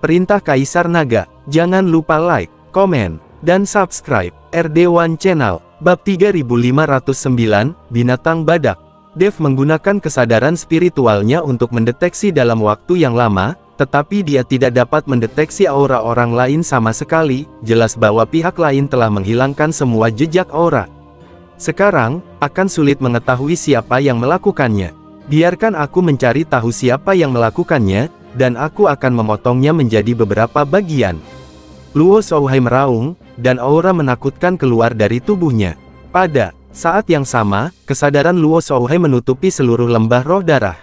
Perintah Kaisar Naga. Jangan lupa like, komen, dan subscribe RD1 Channel. Bab 3509, Binatang Badak. Dev menggunakan kesadaran spiritualnya untuk mendeteksi dalam waktu yang lama, tetapi dia tidak dapat mendeteksi aura orang lain sama sekali. Jelas bahwa pihak lain telah menghilangkan semua jejak aura. Sekarang, akan sulit mengetahui siapa yang melakukannya. Biarkan aku mencari tahu siapa yang melakukannya, dan aku akan memotongnya menjadi beberapa bagian. Luo Shouhai meraung, dan aura menakutkan keluar dari tubuhnya. Pada saat yang sama, kesadaran Luo Shouhai menutupi seluruh lembah roh darah.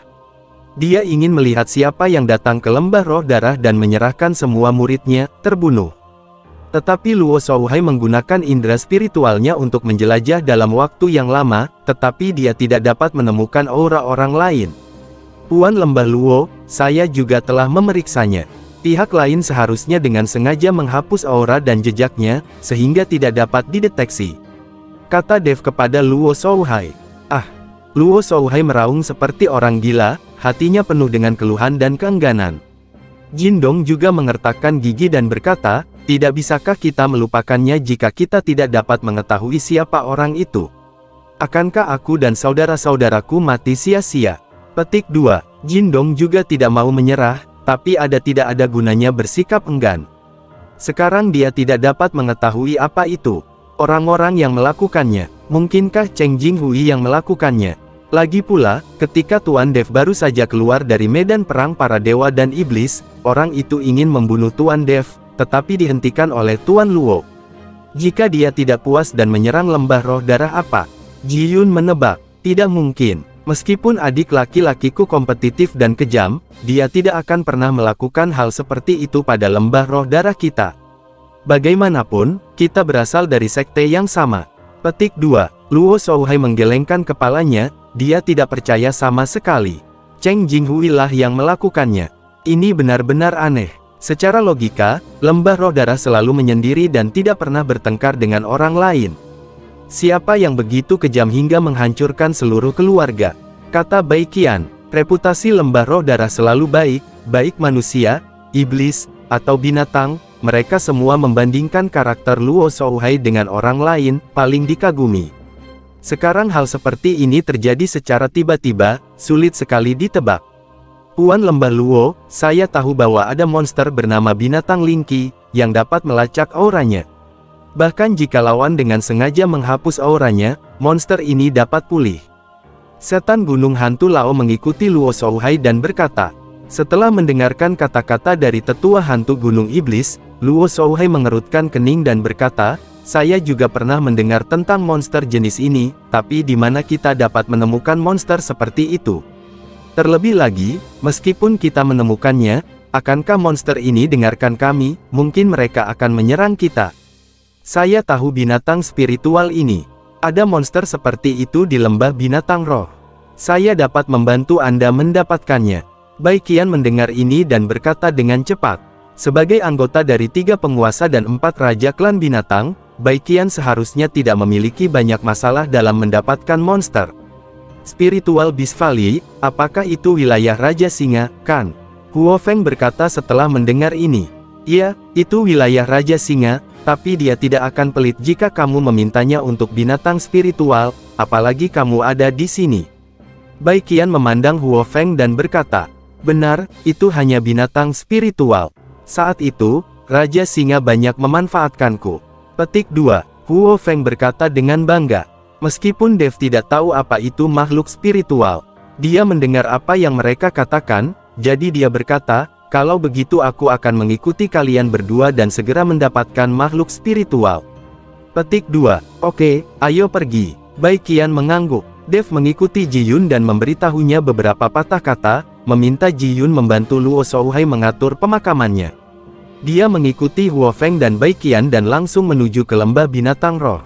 Dia ingin melihat siapa yang datang ke lembah roh darah dan menyerahkan semua muridnya terbunuh. Tetapi Luo Shouhai menggunakan indera spiritualnya untuk menjelajah dalam waktu yang lama, tetapi dia tidak dapat menemukan aura orang lain. Puan Lembah Luo, saya juga telah memeriksanya. Pihak lain seharusnya dengan sengaja menghapus aura dan jejaknya, sehingga tidak dapat dideteksi. Kata Dev kepada Luo Shouhai. Ah! Luo Shouhai meraung seperti orang gila, hatinya penuh dengan keluhan dan keengganan. Jindong juga mengertakkan gigi dan berkata, tidak bisakah kita melupakannya jika kita tidak dapat mengetahui siapa orang itu? Akankah aku dan saudara-saudaraku mati sia-sia? Petik 2. Jindong juga tidak mau menyerah, tapi tidak ada gunanya bersikap enggan. Sekarang dia tidak dapat mengetahui apa itu orang-orang yang melakukannya. Mungkinkah Cheng Jinghui yang melakukannya? Lagi pula, ketika Tuan Dev baru saja keluar dari medan perang para dewa dan iblis, orang itu ingin membunuh Tuan Dev, tetapi dihentikan oleh Tuan Luo. Jika dia tidak puas dan menyerang lembah roh darah apa? Ji Yun menebak, tidak mungkin. Meskipun adik laki-lakiku kompetitif dan kejam, dia tidak akan pernah melakukan hal seperti itu pada lembah roh darah kita. Bagaimanapun, kita berasal dari sekte yang sama. Petik 2. Luo Shouhai menggelengkan kepalanya, dia tidak percaya sama sekali. Cheng Jinghui lah yang melakukannya. Ini benar-benar aneh. Secara logika, lembah roh darah selalu menyendiri dan tidak pernah bertengkar dengan orang lain. Siapa yang begitu kejam hingga menghancurkan seluruh keluarga? Kata Bai Qian, reputasi lembah roh darah selalu baik, baik manusia, iblis, atau binatang. Mereka semua membandingkan karakter Luo Shouhai dengan orang lain, paling dikagumi. Sekarang hal seperti ini terjadi secara tiba-tiba, sulit sekali ditebak. Puan Lembah Luo, saya tahu bahwa ada monster bernama binatang Lingqi, yang dapat melacak auranya. Bahkan jika lawan dengan sengaja menghapus auranya, monster ini dapat pulih. Setan Gunung Hantu Lao mengikuti Luo Shouhai dan berkata, setelah mendengarkan kata-kata dari tetua hantu Gunung Iblis, Luo Shouhai mengerutkan kening dan berkata, saya juga pernah mendengar tentang monster jenis ini, tapi di mana kita dapat menemukan monster seperti itu? Terlebih lagi, meskipun kita menemukannya, akankah monster ini dengarkan kami? Mungkin mereka akan menyerang kita. Saya tahu binatang spiritual ini. Ada monster seperti itu di lembah binatang roh. Saya dapat membantu Anda mendapatkannya. Bai Qian mendengar ini dan berkata dengan cepat. Sebagai anggota dari 3 penguasa dan 4 raja klan binatang, Bai Qian seharusnya tidak memiliki banyak masalah dalam mendapatkan monster. Spiritual Beast Valley, apakah itu wilayah Raja Singa, kan? Huo Feng berkata setelah mendengar ini. Iya, itu wilayah Raja Singa. Tapi dia tidak akan pelit jika kamu memintanya untuk binatang spiritual, apalagi kamu ada di sini. Bai Qian memandang Huo Feng dan berkata, benar, itu hanya binatang spiritual. Saat itu, Raja Singa banyak memanfaatkanku. Petik 2. Huo Feng berkata dengan bangga. Meskipun Dev tidak tahu apa itu makhluk spiritual, dia mendengar apa yang mereka katakan, jadi dia berkata, kalau begitu aku akan mengikuti kalian berdua dan segera mendapatkan makhluk spiritual. Petik 2. Oke, ayo pergi. Bai Qian mengangguk. Dev mengikuti Ji Yun dan memberitahunya beberapa patah kata, meminta Ji Yun membantu Luo Shouhai mengatur pemakamannya. Dia mengikuti Huo Feng dan Bai Qian dan langsung menuju ke lembah binatang roh.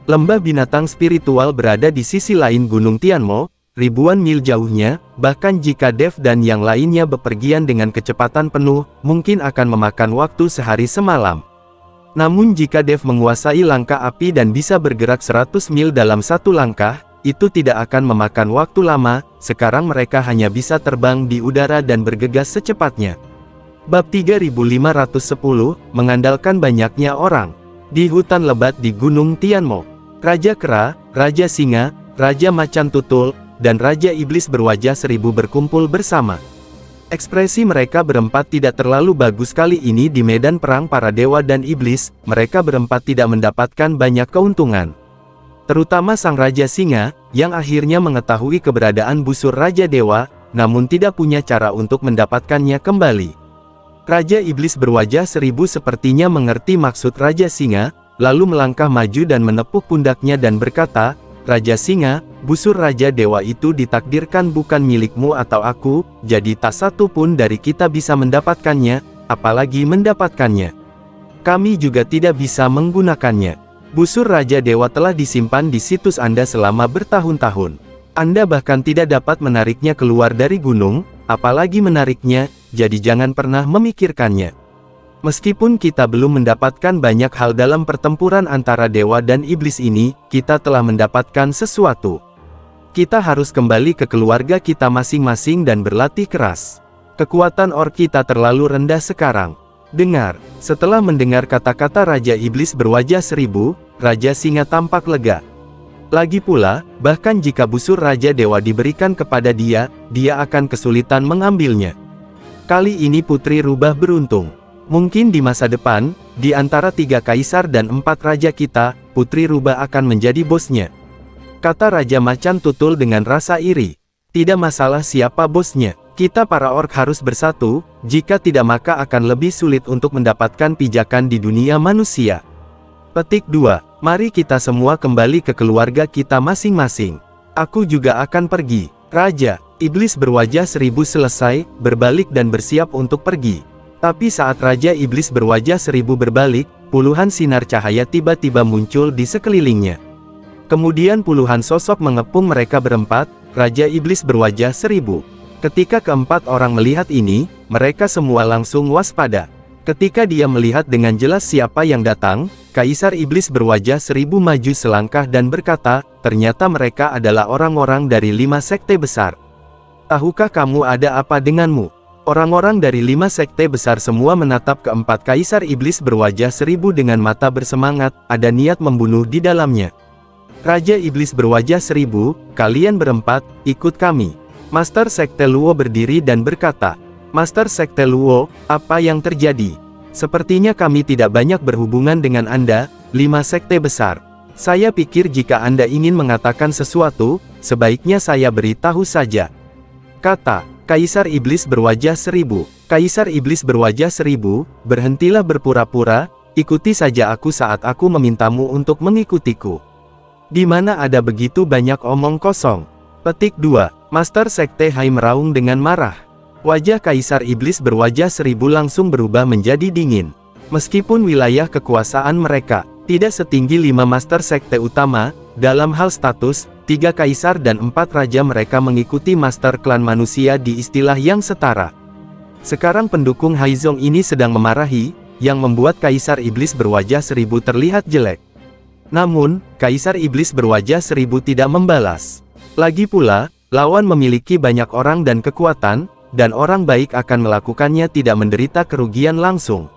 Lembah binatang spiritual berada di sisi lain Gunung Tianmo, ribuan mil jauhnya, bahkan jika Dev dan yang lainnya bepergian dengan kecepatan penuh, mungkin akan memakan waktu sehari semalam. Namun jika Dev menguasai langkah api dan bisa bergerak 100 mil dalam satu langkah, itu tidak akan memakan waktu lama. Sekarang mereka hanya bisa terbang di udara dan bergegas secepatnya. Bab 3510, mengandalkan banyaknya orang. Di hutan lebat di Gunung Tianmo, Raja Kera, Raja Singa, Raja Macan Tutul, dan Raja Iblis berwajah seribu berkumpul bersama. Ekspresi mereka berempat tidak terlalu bagus kali ini di medan perang para dewa dan iblis. Mereka berempat tidak mendapatkan banyak keuntungan. Terutama sang Raja Singa, yang akhirnya mengetahui keberadaan busur Raja Dewa, namun tidak punya cara untuk mendapatkannya kembali. Raja Iblis berwajah seribu sepertinya mengerti maksud Raja Singa, lalu melangkah maju dan menepuk pundaknya dan berkata, "Raja Singa, busur Raja Dewa itu ditakdirkan bukan milikmu atau aku, jadi tak satu pun dari kita bisa mendapatkannya, apalagi mendapatkannya. Kami juga tidak bisa menggunakannya. Busur Raja Dewa telah disimpan di situs Anda selama bertahun-tahun. Anda bahkan tidak dapat menariknya keluar dari gunung, apalagi menariknya, jadi jangan pernah memikirkannya. Meskipun kita belum mendapatkan banyak hal dalam pertempuran antara dewa dan iblis ini, kita telah mendapatkan sesuatu. Kita harus kembali ke keluarga kita masing-masing dan berlatih keras. Kekuatan orc kita terlalu rendah sekarang." Dengar, setelah mendengar kata-kata Raja Iblis berwajah seribu, Raja Singa tampak lega. Lagi pula, bahkan jika busur Raja Dewa diberikan kepada dia, dia akan kesulitan mengambilnya. Kali ini Putri Rubah beruntung. Mungkin di masa depan, di antara 3 kaisar dan 4 raja kita, Putri Rubah akan menjadi bosnya. Kata Raja Macan Tutul dengan rasa iri. Tidak masalah siapa bosnya, kita para orc harus bersatu, jika tidak maka akan lebih sulit untuk mendapatkan pijakan di dunia manusia. Petik 2. Mari kita semua kembali ke keluarga kita masing-masing. Aku juga akan pergi. Raja Iblis berwajah seribu selesai, berbalik dan bersiap untuk pergi. Tapi saat Raja Iblis berwajah seribu berbalik, puluhan sinar cahaya tiba-tiba muncul di sekelilingnya. Kemudian puluhan sosok mengepung mereka berempat. Raja Iblis berwajah seribu. Ketika keempat orang melihat ini, mereka semua langsung waspada. Ketika dia melihat dengan jelas siapa yang datang, Kaisar Iblis berwajah seribu maju selangkah dan berkata, "Ternyata mereka adalah orang-orang dari 5 sekte besar. Tahukah kamu ada apa denganmu?" Orang-orang dari 5 sekte besar semua menatap keempat Kaisar Iblis berwajah seribu dengan mata bersemangat, ada niat membunuh di dalamnya. Raja Iblis berwajah seribu, "Kalian berempat, ikut kami." Master Sekte Luo berdiri dan berkata, "Master Sekte Luo, apa yang terjadi? Sepertinya kami tidak banyak berhubungan dengan Anda, 5 sekte besar. Saya pikir jika Anda ingin mengatakan sesuatu, sebaiknya saya beritahu saja." Kata Kaisar Iblis berwajah seribu. Kaisar Iblis berwajah seribu, "Berhentilah berpura-pura, ikuti saja aku saat aku memintamu untuk mengikutiku. Di mana ada begitu banyak omong kosong." Petik 2. Master Sekte Hai meraung dengan marah. Wajah Kaisar Iblis berwajah seribu langsung berubah menjadi dingin. Meskipun wilayah kekuasaan mereka tidak setinggi 5 Master Sekte utama, dalam hal status, 3 kaisar dan 4 raja mereka mengikuti Master Klan Manusia di istilah yang setara. Sekarang pendukung Haizong ini sedang memarahi, yang membuat Kaisar Iblis berwajah seribu terlihat jelek. Namun, Kaisar Iblis berwajah seribu tidak membalas. Lagi pula, lawan memiliki banyak orang dan kekuatan, dan orang baik akan melakukannya tidak menderita kerugian langsung.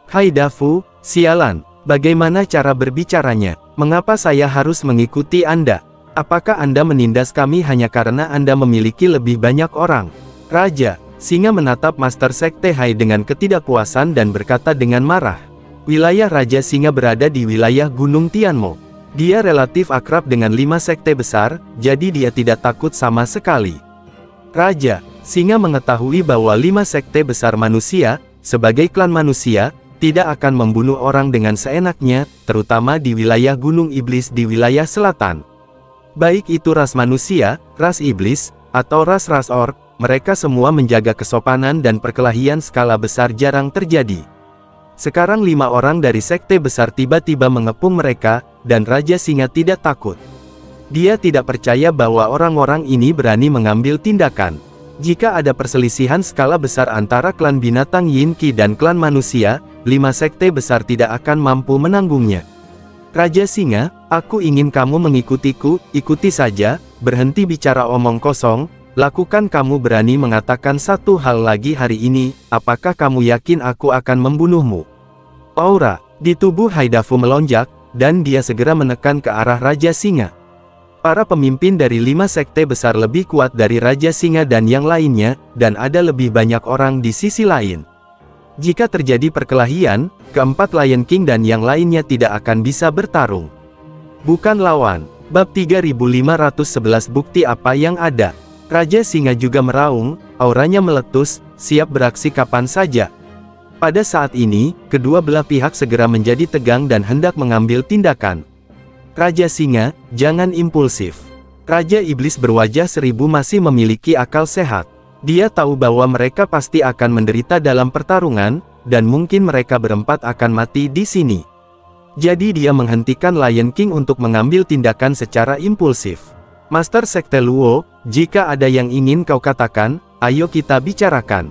"Hai Dafu, sialan, bagaimana cara berbicaranya? Mengapa saya harus mengikuti Anda? Apakah Anda menindas kami hanya karena Anda memiliki lebih banyak orang?" Raja Singa menatap Master Sekte Hai dengan ketidakpuasan dan berkata dengan marah. Wilayah Raja Singa berada di wilayah Gunung Tianmo. Dia relatif akrab dengan 5 sekte besar, jadi dia tidak takut sama sekali. Raja Singa mengetahui bahwa 5 sekte besar manusia, sebagai klan manusia, tidak akan membunuh orang dengan seenaknya, terutama di wilayah Gunung Iblis di wilayah selatan. Baik itu ras manusia, ras iblis, atau ras-ras orc, mereka semua menjaga kesopanan dan perkelahian skala besar jarang terjadi. Sekarang 5 orang dari sekte besar tiba-tiba mengepung mereka, dan Raja Singa tidak takut. Dia tidak percaya bahwa orang-orang ini berani mengambil tindakan. Jika ada perselisihan skala besar antara klan binatang Yinki dan klan manusia, 5 sekte besar tidak akan mampu menanggungnya. Raja Singa, aku ingin kamu mengikutiku, ikuti saja, berhenti bicara omong kosong, lakukan. Kamu berani mengatakan satu hal lagi hari ini, apakah kamu yakin aku akan membunuhmu? Aura di tubuh Haidafu melonjak, dan dia segera menekan ke arah Raja Singa. Para pemimpin dari 5 sekte besar lebih kuat dari Raja Singa dan yang lainnya, dan ada lebih banyak orang di sisi lain. Jika terjadi perkelahian, keempat Lion King dan yang lainnya tidak akan bisa bertarung. Bukan lawan. Bab 3511 Bukti apa yang ada? Raja Singa juga meraung, auranya meletus, siap beraksi kapan saja. Pada saat ini, kedua belah pihak segera menjadi tegang dan hendak mengambil tindakan. Raja Singa, jangan impulsif. Raja Iblis berwajah 1000 masih memiliki akal sehat. Dia tahu bahwa mereka pasti akan menderita dalam pertarungan, dan mungkin mereka berempat akan mati di sini. Jadi dia menghentikan Lion King untuk mengambil tindakan secara impulsif. Master Sekte Luo, jika ada yang ingin kau katakan, ayo kita bicarakan.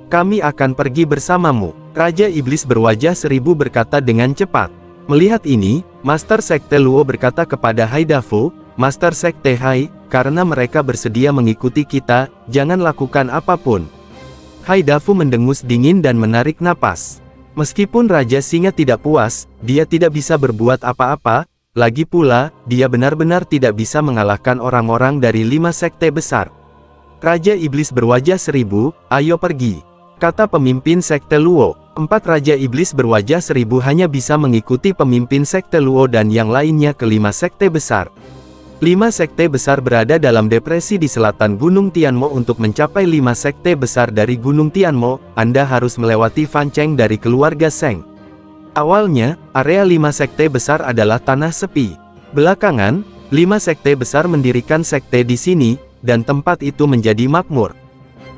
Kami akan pergi bersamamu. Raja Iblis berwajah 1000 berkata dengan cepat. Melihat ini, Master Sekte Luo berkata kepada Haidafu, Master Sekte Hai, karena mereka bersedia mengikuti kita, jangan lakukan apapun. Haidafu mendengus dingin dan menarik napas. Meskipun Raja Singa tidak puas, dia tidak bisa berbuat apa-apa. Lagi pula, dia benar-benar tidak bisa mengalahkan orang-orang dari 5 sekte besar. Raja Iblis berwajah 1000, ayo pergi. Kata pemimpin Sekte Luo. 4 Raja Iblis berwajah 1000 hanya bisa mengikuti pemimpin Sekte Luo dan yang lainnya ke 5 sekte besar. 5 sekte besar berada dalam depresi di selatan Gunung Tianmo. Untuk mencapai 5 sekte besar dari Gunung Tianmo, Anda harus melewati Fan Cheng dari keluarga Seng. Awalnya, area 5 sekte besar adalah tanah sepi. Belakangan, 5 sekte besar mendirikan sekte di sini, dan tempat itu menjadi makmur.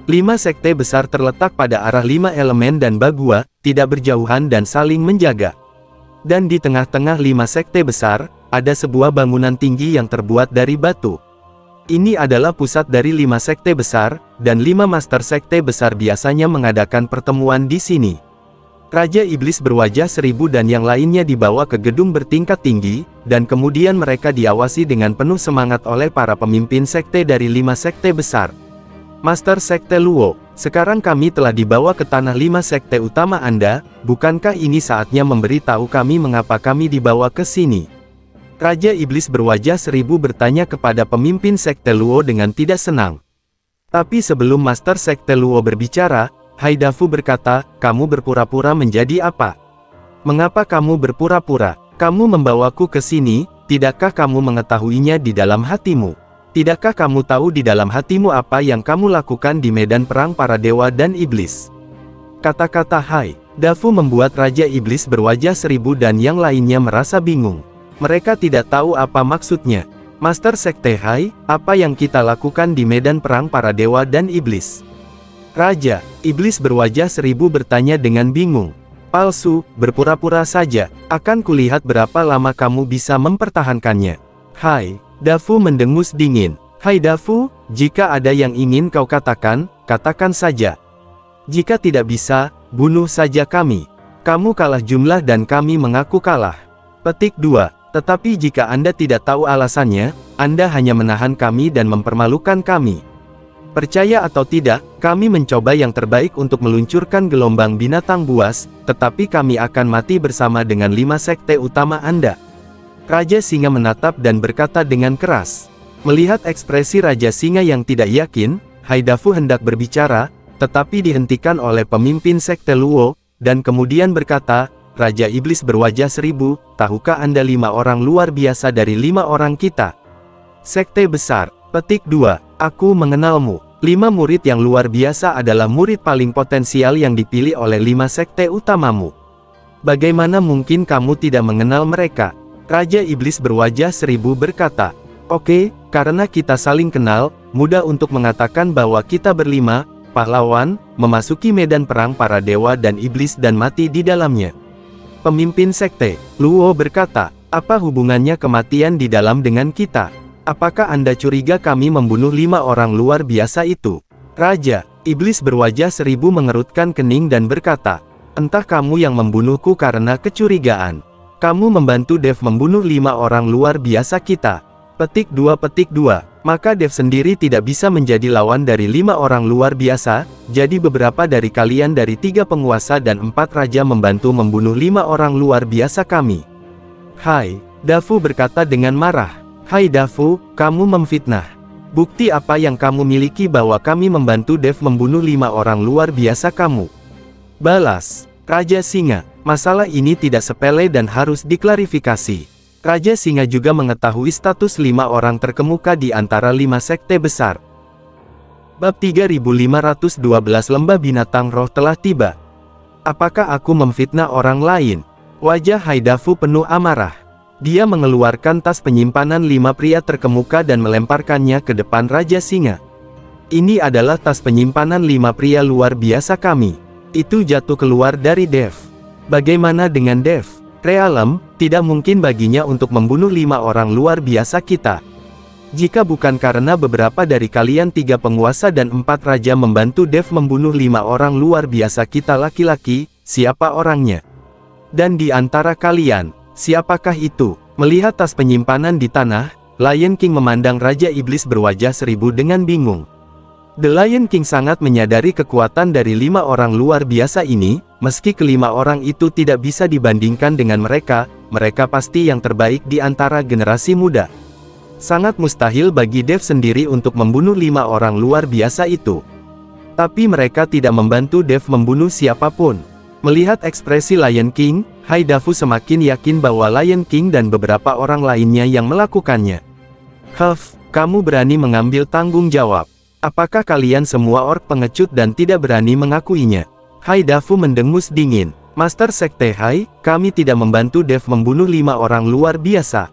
5 sekte besar terletak pada arah 5 elemen dan Bagua, tidak berjauhan dan saling menjaga. Dan di tengah-tengah 5 sekte besar, ada sebuah bangunan tinggi yang terbuat dari batu. Ini adalah pusat dari 5 sekte besar, dan 5 master sekte besar biasanya mengadakan pertemuan di sini. Raja Iblis berwajah 1000 dan yang lainnya dibawa ke gedung bertingkat tinggi, dan kemudian mereka diawasi dengan penuh semangat oleh para pemimpin sekte dari 5 sekte besar. Master Sekte Luo, sekarang kami telah dibawa ke tanah 5 sekte utama Anda, bukankah ini saatnya memberitahu kami mengapa kami dibawa ke sini? Raja Iblis berwajah 1000 bertanya kepada pemimpin Sekte Luo dengan tidak senang. Tapi sebelum Master Sekte Luo berbicara, Haidafu berkata, kamu berpura-pura menjadi apa? Mengapa kamu berpura-pura? Kamu membawaku ke sini, tidakkah kamu mengetahuinya di dalam hatimu? Tidakkah kamu tahu di dalam hatimu apa yang kamu lakukan di medan perang para dewa dan iblis? Kata-kata Haidafu membuat Raja Iblis berwajah 1000 dan yang lainnya merasa bingung. Mereka tidak tahu apa maksudnya. Master Sekte Hai, apa yang kita lakukan di medan perang para dewa dan iblis? Raja Iblis berwajah 1000 bertanya dengan bingung. Palsu, berpura-pura saja, akan kulihat berapa lama kamu bisa mempertahankannya. Haidafu mendengus dingin. Haidafu, jika ada yang ingin kau katakan, katakan saja. Jika tidak bisa, bunuh saja kami. Kamu kalah jumlah dan kami mengaku kalah. Petik 2. Tetapi jika Anda tidak tahu alasannya, Anda hanya menahan kami dan mempermalukan kami. Percaya atau tidak, kami mencoba yang terbaik untuk meluncurkan gelombang binatang buas, tetapi kami akan mati bersama dengan 5 sekte utama Anda. Raja Singa menatap dan berkata dengan keras. Melihat ekspresi Raja Singa yang tidak yakin, Haidafu hendak berbicara, tetapi dihentikan oleh pemimpin Sekte Luo, dan kemudian berkata, Raja Iblis berwajah 1000, tahukah Anda 5 orang luar biasa dari 5 orang kita? Sekte besar. Petik 2. Aku mengenalmu. 5 murid yang luar biasa adalah murid paling potensial yang dipilih oleh 5 sekte utamamu. Bagaimana mungkin kamu tidak mengenal mereka? Raja Iblis berwajah 1000 berkata, Oke, karena kita saling kenal, mudah untuk mengatakan bahwa kita berlima, pahlawan, memasuki medan perang para dewa dan iblis dan mati di dalamnya. Pemimpin Sekte Luo berkata, apa hubungannya kematian di dalam dengan kita? Apakah Anda curiga kami membunuh 5 orang luar biasa itu? Raja Iblis berwajah 1000 mengerutkan kening dan berkata, entah kamu yang membunuhku karena kecurigaan. Kamu membantu Dev membunuh 5 orang luar biasa kita. Petik 2. Maka Dev sendiri tidak bisa menjadi lawan dari 5 orang luar biasa, jadi beberapa dari kalian dari 3 penguasa dan 4 raja membantu membunuh 5 orang luar biasa kami. Hai, Dafu berkata dengan marah. Hai Dafu, kamu memfitnah. Bukti apa yang kamu miliki bahwa kami membantu Dev membunuh 5 orang luar biasa kamu? Balas, Raja Singa, masalah ini tidak sepele dan harus diklarifikasi. Raja Singa juga mengetahui status 5 orang terkemuka di antara 5 sekte besar. Bab 3512 Lembah Binatang Roh telah tiba. Apakah aku memfitnah orang lain? Wajah Haidafu penuh amarah. Dia mengeluarkan tas penyimpanan 5 pria terkemuka dan melemparkannya ke depan Raja Singa. Ini adalah tas penyimpanan 5 pria luar biasa kami. Itu jatuh keluar dari Dev. Bagaimana dengan Dev? Realem, tidak mungkin baginya untuk membunuh 5 orang luar biasa kita. Jika bukan karena beberapa dari kalian 3 penguasa dan 4 raja membantu Dev membunuh 5 orang luar biasa kita laki-laki, siapa orangnya? Dan di antara kalian, siapakah itu? Melihat tas penyimpanan di tanah, Lion King memandang Raja Iblis berwajah seribu dengan bingung. The Lion King sangat menyadari kekuatan dari 5 orang luar biasa ini, meski kelima orang itu tidak bisa dibandingkan dengan mereka, mereka pasti yang terbaik di antara generasi muda. Sangat mustahil bagi Dev sendiri untuk membunuh 5 orang luar biasa itu. Tapi mereka tidak membantu Dev membunuh siapapun. Melihat ekspresi Lion King, Haidafu semakin yakin bahwa Lion King dan beberapa orang lainnya yang melakukannya. Huff, kamu berani mengambil tanggung jawab. Apakah kalian semua orc pengecut dan tidak berani mengakuinya? Haidafu mendengus dingin. Master Sekte Hai, kami tidak membantu Dev membunuh 5 orang luar biasa.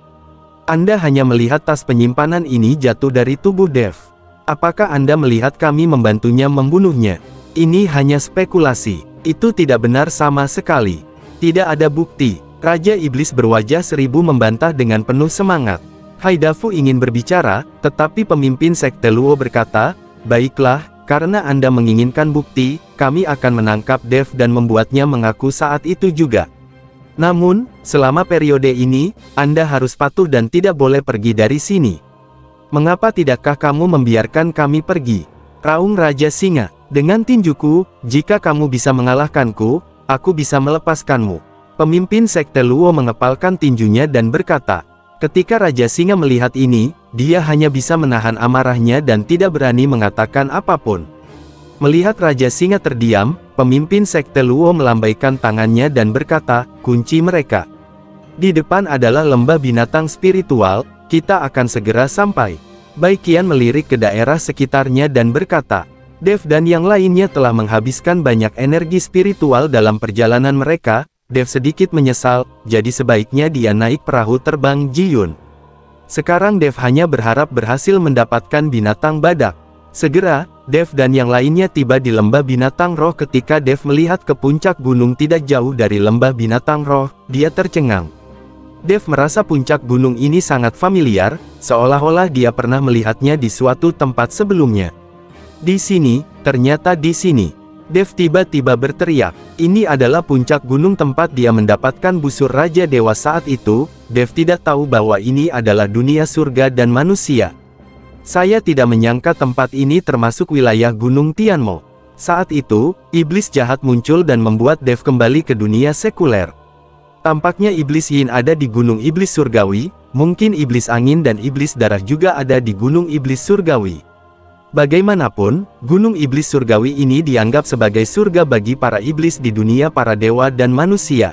Anda hanya melihat tas penyimpanan ini jatuh dari tubuh Dev. Apakah Anda melihat kami membantunya membunuhnya? Ini hanya spekulasi. Itu tidak benar sama sekali. Tidak ada bukti. Raja Iblis berwajah seribu membantah dengan penuh semangat. Haidafu ingin berbicara, tetapi pemimpin Sekte Luo berkata, baiklah, karena Anda menginginkan bukti, kami akan menangkap Dev dan membuatnya mengaku saat itu juga. Namun, selama periode ini, Anda harus patuh dan tidak boleh pergi dari sini. Mengapa tidakkah kamu membiarkan kami pergi? Raung Raja Singa, dengan tinjuku, jika kamu bisa mengalahkanku, aku bisa melepaskanmu. Pemimpin Sekte Luo mengepalkan tinjunya dan berkata, ketika Raja Singa melihat ini, dia hanya bisa menahan amarahnya dan tidak berani mengatakan apapun. Melihat Raja Singa terdiam, pemimpin Sekte Luo melambaikan tangannya dan berkata, kunci mereka. Di depan adalah lembah binatang spiritual, kita akan segera sampai. Baikian melirik ke daerah sekitarnya dan berkata, Dev dan yang lainnya telah menghabiskan banyak energi spiritual dalam perjalanan mereka. Dev sedikit menyesal, jadi sebaiknya dia naik perahu terbang Jiyun. Sekarang Dev hanya berharap berhasil mendapatkan binatang badak. Segera, Dev dan yang lainnya tiba di lembah binatang roh. Ketika Dev melihat ke puncak gunung tidak jauh dari lembah binatang roh, dia tercengang. Dev merasa puncak gunung ini sangat familiar, seolah-olah dia pernah melihatnya di suatu tempat sebelumnya. Di sini, ternyata di sini. Dev tiba-tiba berteriak, ini adalah puncak gunung tempat dia mendapatkan busur Raja Dewa saat itu. Dev tidak tahu bahwa ini adalah dunia surga dan manusia. Saya tidak menyangka tempat ini termasuk wilayah Gunung Tianmo. Saat itu, iblis jahat muncul dan membuat Dev kembali ke dunia sekuler. Tampaknya iblis Yin ada di Gunung Iblis Surgawi, mungkin iblis angin dan iblis darah juga ada di Gunung Iblis Surgawi. Bagaimanapun, Gunung Iblis Surgawi ini dianggap sebagai surga bagi para iblis di dunia para dewa dan manusia.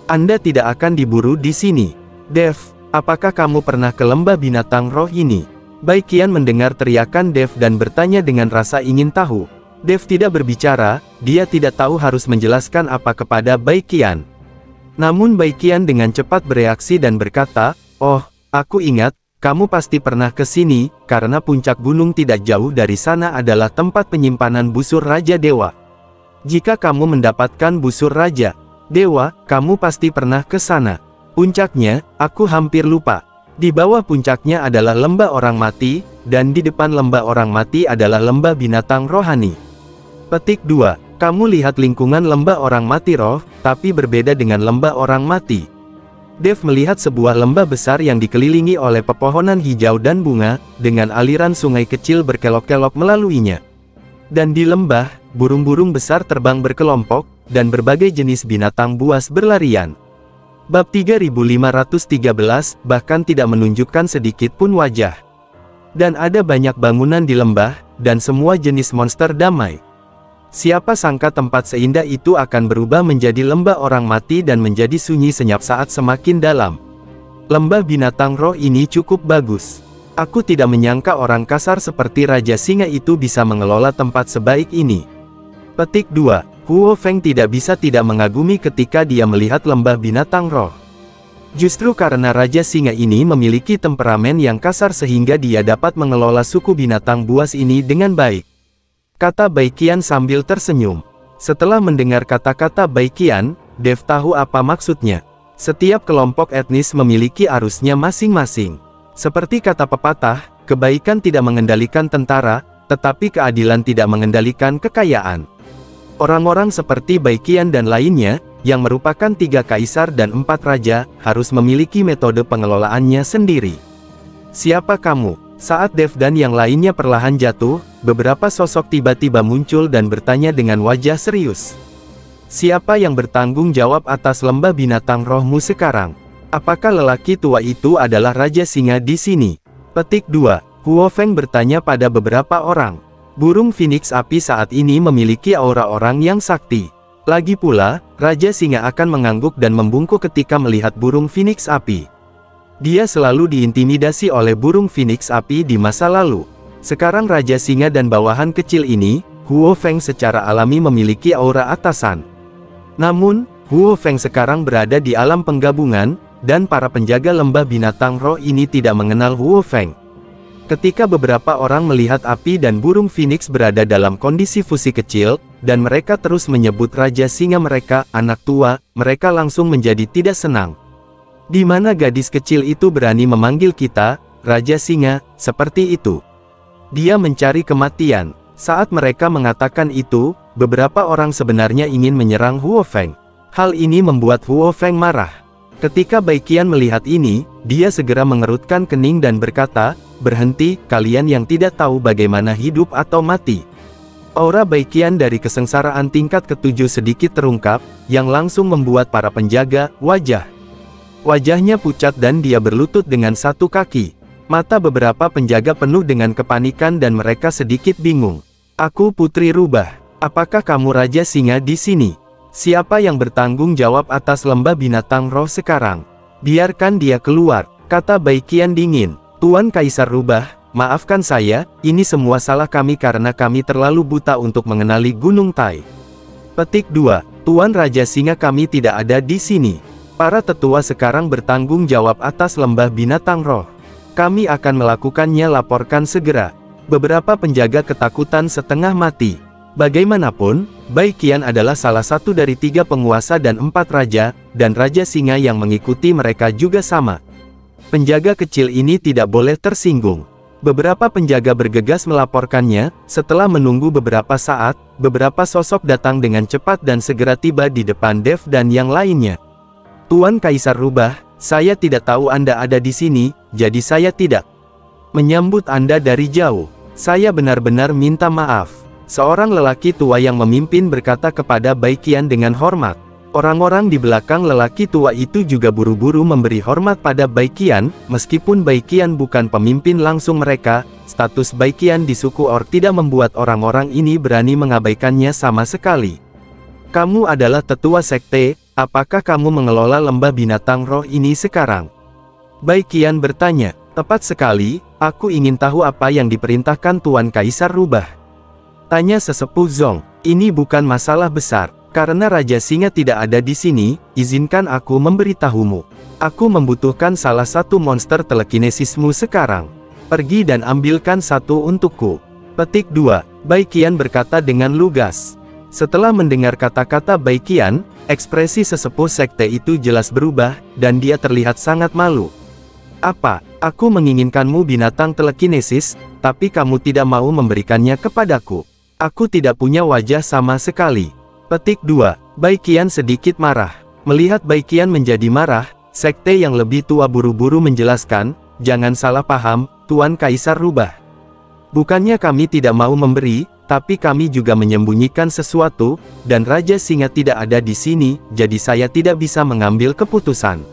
Anda tidak akan diburu di sini. Dev, apakah kamu pernah ke lembah binatang roh ini? Baikian mendengar teriakan Dev dan bertanya dengan rasa ingin tahu. Dev tidak berbicara, dia tidak tahu harus menjelaskan apa kepada Baikian. Namun Baikian dengan cepat bereaksi dan berkata, oh, aku ingat. Kamu pasti pernah ke sini, karena puncak gunung tidak jauh dari sana adalah tempat penyimpanan busur Raja Dewa. Jika kamu mendapatkan busur Raja Dewa, kamu pasti pernah ke sana. Puncaknya, aku hampir lupa. Di bawah puncaknya adalah lembah orang mati, dan di depan lembah orang mati adalah lembah binatang rohani. Petik 2. Kamu lihat lingkungan lembah orang mati roh, tapi berbeda dengan lembah orang mati. Dev melihat sebuah lembah besar yang dikelilingi oleh pepohonan hijau dan bunga, dengan aliran sungai kecil berkelok-kelok melaluinya. Dan di lembah, burung-burung besar terbang berkelompok, dan berbagai jenis binatang buas berlarian. Bab 3513 bahkan tidak menunjukkan sedikit pun wajah. Dan ada banyak bangunan di lembah, dan semua jenis monster damai. Siapa sangka tempat seindah itu akan berubah menjadi lembah orang mati dan menjadi sunyi senyap saat semakin dalam. Lembah binatang roh ini cukup bagus. Aku tidak menyangka orang kasar seperti Raja Singa itu bisa mengelola tempat sebaik ini. Petik 2. Huo Feng tidak bisa tidak mengagumi ketika dia melihat lembah binatang roh. Justru karena Raja Singa ini memiliki temperamen yang kasar sehingga dia dapat mengelola suku binatang buas ini dengan baik. Kata Baiqian sambil tersenyum. Setelah mendengar kata-kata Baiqian, Dev tahu apa maksudnya. Setiap kelompok etnis memiliki arusnya masing-masing. Seperti kata pepatah, kebaikan tidak mengendalikan tentara, tetapi keadilan tidak mengendalikan kekayaan. Orang-orang seperti Baiqian dan lainnya, yang merupakan 3 kaisar dan 4 raja, harus memiliki metode pengelolaannya sendiri. Siapa kamu? Saat Dev dan yang lainnya perlahan jatuh, beberapa sosok tiba-tiba muncul dan bertanya dengan wajah serius. Siapa yang bertanggung jawab atas lembah binatang rohmu sekarang? Apakah lelaki tua itu adalah Raja Singa di sini? Petik 2. Huo Feng bertanya pada beberapa orang. Burung Phoenix api saat ini memiliki aura orang yang sakti. Lagi pula, Raja Singa akan mengangguk dan membungkuk ketika melihat burung Phoenix api. Dia selalu diintimidasi oleh burung Phoenix api di masa lalu. Sekarang Raja Singa dan bawahan kecil ini, Huo Feng secara alami memiliki aura atasan. Namun, Huo Feng sekarang berada di alam penggabungan, dan para penjaga lembah binatang roh ini tidak mengenal Huo Feng. Ketika beberapa orang melihat api dan burung Phoenix berada dalam kondisi fusi kecil, dan mereka terus menyebut Raja Singa mereka, anak tua, mereka langsung menjadi tidak senang. Di mana gadis kecil itu berani memanggil kita, Raja Singa, seperti itu? Dia mencari kematian. Saat mereka mengatakan itu, beberapa orang sebenarnya ingin menyerang Huo Feng. Hal ini membuat Huo Feng marah. Ketika Baiqian melihat ini, dia segera mengerutkan kening dan berkata, berhenti, kalian yang tidak tahu bagaimana hidup atau mati. Aura Baiqian dari kesengsaraan tingkat ke-7 sedikit terungkap, yang langsung membuat para penjaga, wajahnya pucat dan dia berlutut dengan satu kaki. Mata beberapa penjaga penuh dengan kepanikan dan mereka sedikit bingung. Aku Putri Rubah. Apakah kamu Raja Singa di sini? Siapa yang bertanggung jawab atas lembah binatang roh sekarang? Biarkan dia keluar, kata Baiqian dingin. Tuan Kaisar Rubah, maafkan saya, ini semua salah kami karena kami terlalu buta untuk mengenali Gunung Tai. Petik 2. Tuan Raja Singa kami tidak ada di sini. Para tetua sekarang bertanggung jawab atas lembah binatang roh. Kami akan melakukannya, laporkan segera. Beberapa penjaga ketakutan setengah mati. Bagaimanapun, Baiqian adalah salah satu dari 3 penguasa dan 4 raja, dan Raja Singa yang mengikuti mereka juga sama. Penjaga kecil ini tidak boleh tersinggung. Beberapa penjaga bergegas melaporkannya. Setelah menunggu beberapa saat, beberapa sosok datang dengan cepat dan segera tiba di depan Dev dan yang lainnya. Tuan Kaisar Rubah, saya tidak tahu Anda ada di sini, jadi saya tidak menyambut Anda dari jauh. Saya benar-benar minta maaf. Seorang lelaki tua yang memimpin berkata kepada Baiqian dengan hormat. Orang-orang di belakang lelaki tua itu juga buru-buru memberi hormat pada Baiqian, meskipun Baiqian bukan pemimpin langsung mereka, status Baiqian di suku Orc tidak membuat orang-orang ini berani mengabaikannya sama sekali. Kamu adalah tetua sekte. Apakah kamu mengelola lembah binatang roh ini sekarang? Baiqian bertanya. Tepat sekali, aku ingin tahu apa yang diperintahkan Tuan Kaisar Rubah. Tanya sesepuh Zong. Ini bukan masalah besar. Karena Raja Singa tidak ada di sini, izinkan aku memberitahumu. Aku membutuhkan salah satu monster telekinesismu sekarang. Pergi dan ambilkan satu untukku. Petik 2. Baiqian berkata dengan lugas. Setelah mendengar kata-kata Baiqian, ekspresi sesepuh sekte itu jelas berubah, dan dia terlihat sangat malu. Apa? Aku menginginkanmu binatang telekinesis, tapi kamu tidak mau memberikannya kepadaku. Aku tidak punya wajah sama sekali. Petik 2. Baiqian sedikit marah. Melihat Baiqian menjadi marah, Sekte yang lebih tua buru-buru menjelaskan, jangan salah paham, Tuan Kaisar Rubah. Bukannya kami tidak mau memberi, tapi kami juga menyembunyikan sesuatu, dan Raja Singa tidak ada di sini, jadi saya tidak bisa mengambil keputusan.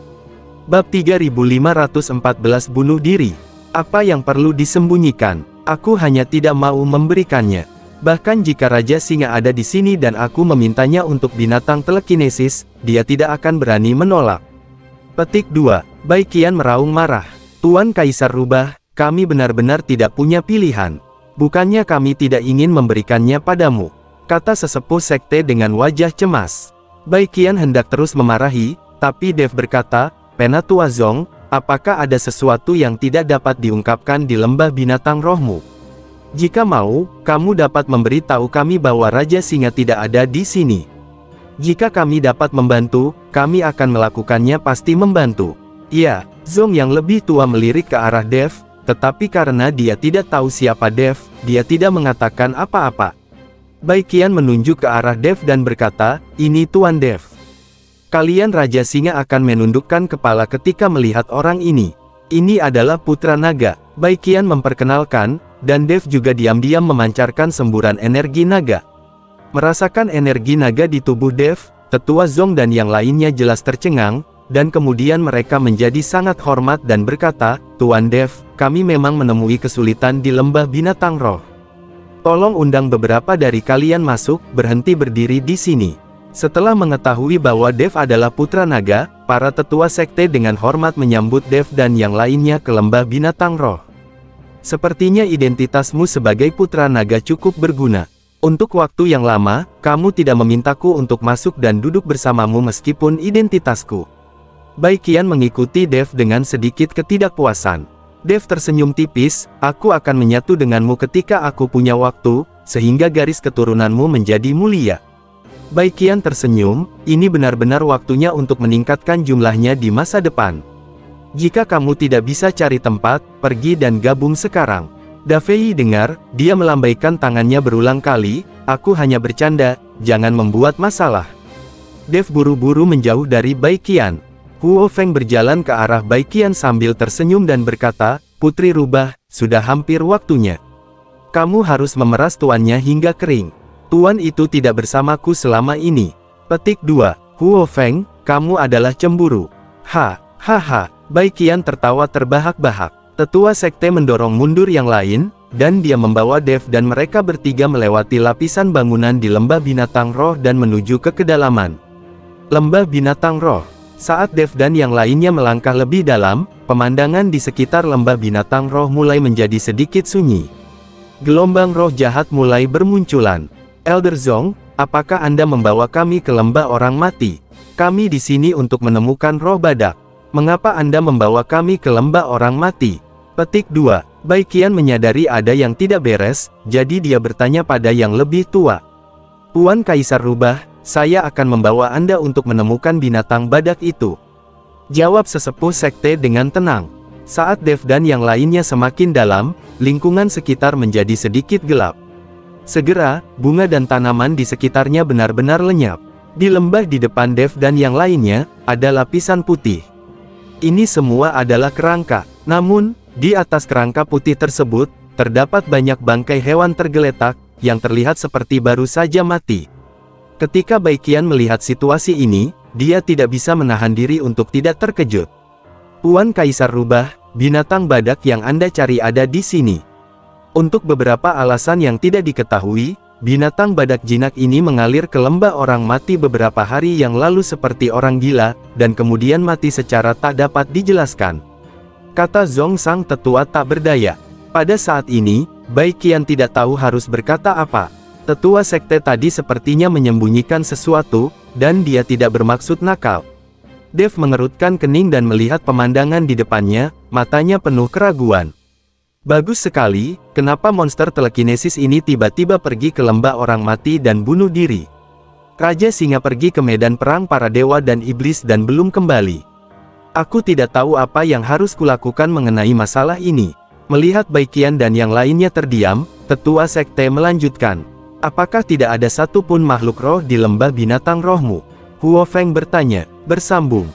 Bab 3514 Bunuh Diri. Apa yang perlu disembunyikan? Aku hanya tidak mau memberikannya. Bahkan jika Raja Singa ada di sini dan aku memintanya untuk binatang telekinesis, dia tidak akan berani menolak. Petik 2. Bai Qian meraung marah. Tuan Kaisar Rubah, kami benar-benar tidak punya pilihan. Bukannya kami tidak ingin memberikannya padamu, kata sesepuh sekte dengan wajah cemas. Bai Qian hendak terus memarahi, tapi Dev berkata, Penatua Zong, apakah ada sesuatu yang tidak dapat diungkapkan di lembah binatang rohmu? Jika mau, kamu dapat memberitahu kami bahwa Raja Singa tidak ada di sini. Jika kami dapat membantu, kami akan melakukannya pasti membantu. Ya, Zong yang lebih tua melirik ke arah Dev, tetapi karena dia tidak tahu siapa Dev, dia tidak mengatakan apa-apa. Bai Qian menunjuk ke arah Dev dan berkata, ini Tuan Dev. Kalian Raja Singa akan menundukkan kepala ketika melihat orang ini. Ini adalah Putra Naga. Bai Qian memperkenalkan, dan Dev juga diam-diam memancarkan semburan energi naga. Merasakan energi naga di tubuh Dev, Tetua Zong dan yang lainnya jelas tercengang, dan kemudian mereka menjadi sangat hormat dan berkata, Tuan Dev, kami memang menemui kesulitan di lembah binatang roh. Tolong undang beberapa dari kalian masuk, berhenti berdiri di sini. Setelah mengetahui bahwa Dev adalah putra naga, para tetua sekte dengan hormat menyambut Dev dan yang lainnya ke lembah binatang roh. Sepertinya identitasmu sebagai putra naga cukup berguna. Untuk waktu yang lama, kamu tidak memintaku untuk masuk dan duduk bersamamu meskipun identitasku. Bai Qian mengikuti Dev dengan sedikit ketidakpuasan. Dev tersenyum tipis, aku akan menyatu denganmu ketika aku punya waktu, sehingga garis keturunanmu menjadi mulia. Bai Qian tersenyum, ini benar-benar waktunya untuk meningkatkan jumlahnya di masa depan. Jika kamu tidak bisa cari tempat, pergi dan gabung sekarang. Da Fei dengar, dia melambaikan tangannya berulang kali, aku hanya bercanda, jangan membuat masalah. Dev buru-buru menjauh dari Bai Qian. Huo Feng berjalan ke arah Bai Qian sambil tersenyum dan berkata, Putri Rubah, sudah hampir waktunya. Kamu harus memeras tuannya hingga kering. Tuan itu tidak bersamaku selama ini. Petik 2. Huo Feng, kamu adalah cemburu. Hahaha. Bai Qian tertawa terbahak-bahak. Tetua sekte mendorong mundur yang lain, dan dia membawa Dev dan mereka bertiga melewati lapisan bangunan di lembah binatang roh dan menuju ke kedalaman. Lembah binatang roh. Saat Dev dan yang lainnya melangkah lebih dalam, pemandangan di sekitar lembah binatang roh mulai menjadi sedikit sunyi. Gelombang roh jahat mulai bermunculan. Elder Zong, apakah Anda membawa kami ke lembah orang mati? Kami di sini untuk menemukan roh badak. Mengapa Anda membawa kami ke lembah orang mati? Petik 2. Bai Qian menyadari ada yang tidak beres, jadi dia bertanya pada yang lebih tua. Tuan Kaisar Rubah, saya akan membawa Anda untuk menemukan binatang badak itu. Jawab sesepuh sekte dengan tenang. Saat Dev dan yang lainnya semakin dalam, lingkungan sekitar menjadi sedikit gelap. Segera, bunga dan tanaman di sekitarnya benar-benar lenyap. Di lembah di depan Dev dan yang lainnya, ada lapisan putih. Ini semua adalah kerangka. Namun, di atas kerangka putih tersebut, terdapat banyak bangkai hewan tergeletak, yang terlihat seperti baru saja mati. Ketika Bai Qian melihat situasi ini, dia tidak bisa menahan diri untuk tidak terkejut. Tuan Kaisar Rubah, binatang badak yang Anda cari ada di sini. Untuk beberapa alasan yang tidak diketahui, binatang badak jinak ini mengalir ke lembah orang mati beberapa hari yang lalu seperti orang gila, dan kemudian mati secara tak dapat dijelaskan. Kata Zong sang tetua tak berdaya. Pada saat ini, Bai Qian tidak tahu harus berkata apa. Tetua sekte tadi sepertinya menyembunyikan sesuatu, dan dia tidak bermaksud nakal. Dev mengerutkan kening dan melihat pemandangan di depannya, matanya penuh keraguan. Bagus sekali, kenapa monster telekinesis ini tiba-tiba pergi ke lembah orang mati dan bunuh diri? Raja Singa pergi ke medan perang para dewa dan iblis dan belum kembali. Aku tidak tahu apa yang harus kulakukan mengenai masalah ini. Melihat Bai Qian dan yang lainnya terdiam, tetua sekte melanjutkan. Apakah tidak ada satupun makhluk roh di lembah binatang rohmu? Huo Feng bertanya, bersambung.